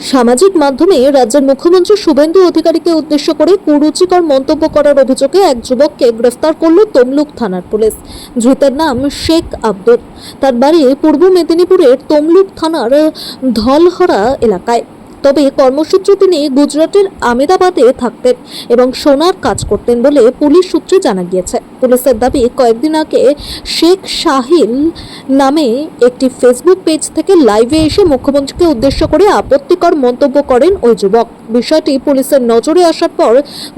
সামাজিক মাধ্যমে রাজ্যের মুখ্যমন্ত্রী শুভেন্দু অধিকারীকে উদ্দেশ্য করে কুরুচিকর মন্তব্য করার অভিযোগে এক যুবককে গ্রেফতার করল তমলুক থানার পুলিশ। ধৃতের নাম শেখ আব্দুল। তার বাড়ি পূর্ব মেদিনীপুরের তমলুক থানার ধলহরা এলাকায়। তবে কর্মসূত্রে তিনি গুজরাটের আমেদাবাদে থাকতেন এবং সোনার কাজ করতেন বলে পুলিশ সূত্রে জানা গিয়েছে। পুলিশের দাবি, কয়েকদিন আগে শেখ সাহিল নামে একটি ফেসবুক পেজ থেকে লাইভে এসে মুখ্যমন্ত্রীকে উদ্দেশ্য করে আপত্তিকর মন্তব্য করেন ওই যুবক। বিষয়টি পুলিশের নজরে আসার পর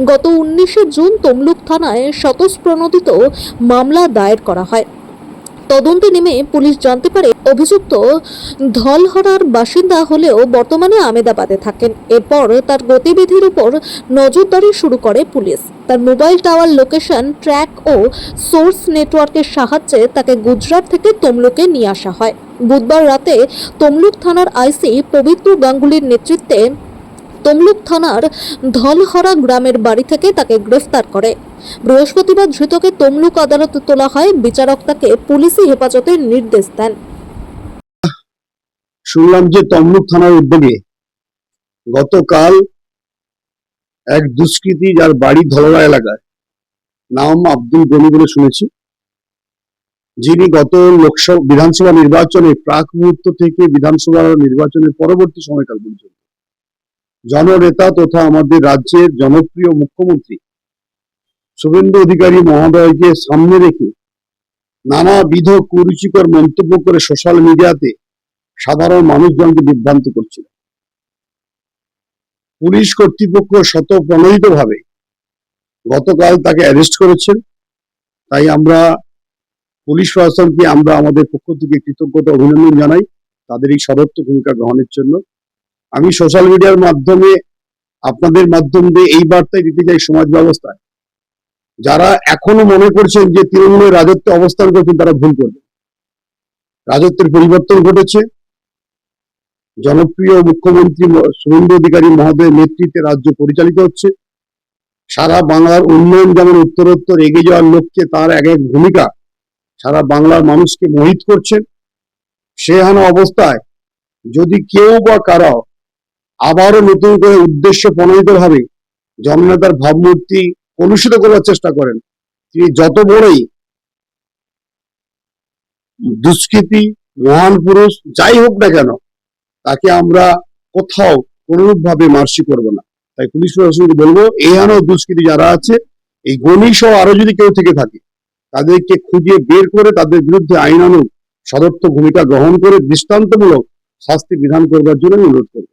গত 19শে জুন তমলুক থানায় স্বতঃপ্রণোদিত মামলা দায়ের করা হয়। তদন্তে নেমে পুলিশ জানতে পারে অভিযুক্ত ধলহরার বাসিন্দা হলেও বর্তমানে আমেদাবাদে থাকেন। এরপর তার গতিবিধির উপর নজরদারি শুরু করে পুলিশ। তার মোবাইল টাওয়ার লোকেশন ট্র্যাক ও সোর্স নেটওয়ার্কের সাহায্যে তাকে গুজরাট থেকে তমলুকে নিয়ে আসা হয়। বুধবার রাতে তমলুক থানার আইসি পবিত্র গাঙ্গুলির নেতৃত্বে তমলুক থানার ধলহরা গ্রামের বাড়ি থেকে তাকে গ্রেফতার করে। বৃহস্পতিবার ধৃতকে তমলুক আদালতে তোলা হয়। বিচারক তাকে পুলিশি হেফাজতের নির্দেশ দেন। শুনলাম যে তমলুক থানার উদ্যোগে গতকাল এক দুষ্কৃতী, যার বাড়ি ধলহরা এলাকায়, নাম আব্দুল গনি বলে শুনেছি, যিনি গত লোকসভা বিধানসভা নির্বাচনে প্রাক মুহূর্ত থেকে বিধানসভা নির্বাচনের পরবর্তী সময়কাল পর্যন্ত জননেতা তথা আমাদের রাজ্যের জনপ্রিয় মুখ্যমন্ত্রী শুভেন্দু অধিকারী মহোদয়কে সামনে রেখে নানাবিধ কুরুচিকর মন্তব্য করে সোশ্যাল মিডিয়াতে সাধারণ মানুষজনকে বিভ্রান্ত করছিল। পুলিশ কর্তৃপক্ষ স্বতঃপ্রণোদিতভাবে গতকাল তাকে অ্যারেস্ট করেছেন। তাই আমরা পুলিশ প্রশাসনকে আমাদের পক্ষ থেকে কৃতজ্ঞতা অভিনন্দন জানাই তাদের এই সদর্থ ভূমিকা গ্রহণের জন্য। আমি সোশ্যাল মিডিয়ার মাধ্যমে আপনাদের মাধ্যম দিয়ে এই বার্তায় দিতে চাই, সমাজ ব্যবস্থায় যারা এখনো মনে করছেন যে তৃণমূলের রাজত্বে অবস্থান করছেন, তারা ভুল করবেন। রাজত্বের পরিবর্তন ঘটেছে। জনপ্রিয় মুখ্যমন্ত্রী শুভেন্দু অধিকারী মহোদয়ের নেতৃত্বে রাজ্য পরিচালিত হচ্ছে। সারা বাংলার উন্নয়ন যেমন উত্তরোত্তর এগিয়ে যাওয়ার লক্ষ্যে তার এক এক ভূমিকা সারা বাংলার মানুষকে মোহিত করছেন। সেহেন অবস্থায় যদি কেউ বা কারা আবারও নতুন করে উদ্দেশ্য প্রণোদিত ভাবে জননেতার ভাবমূর্তি কলুষিত করার চেষ্টা করেন, তিনি যত বড়ই দুষ্কৃতী, মহান পুরুষ যাই হোক না কেন, তাকে আমরা কোথাও কোনরূপ ভাবে মার্সি করব না। তাই পুলিশ প্রশাসনকে বলবো, এহেন দুষ্কৃতী যারা আছে, এই গণি সহ আরো যদি কেউ থেকে থাকে, তাদেরকে খুঁজে বের করে তাদের বিরুদ্ধে আইনানুগ সদর্থ ভূমিকা গ্রহণ করে দৃষ্টান্তমূলক শাস্তি বিধান করবার জন্য অনুরোধ করব।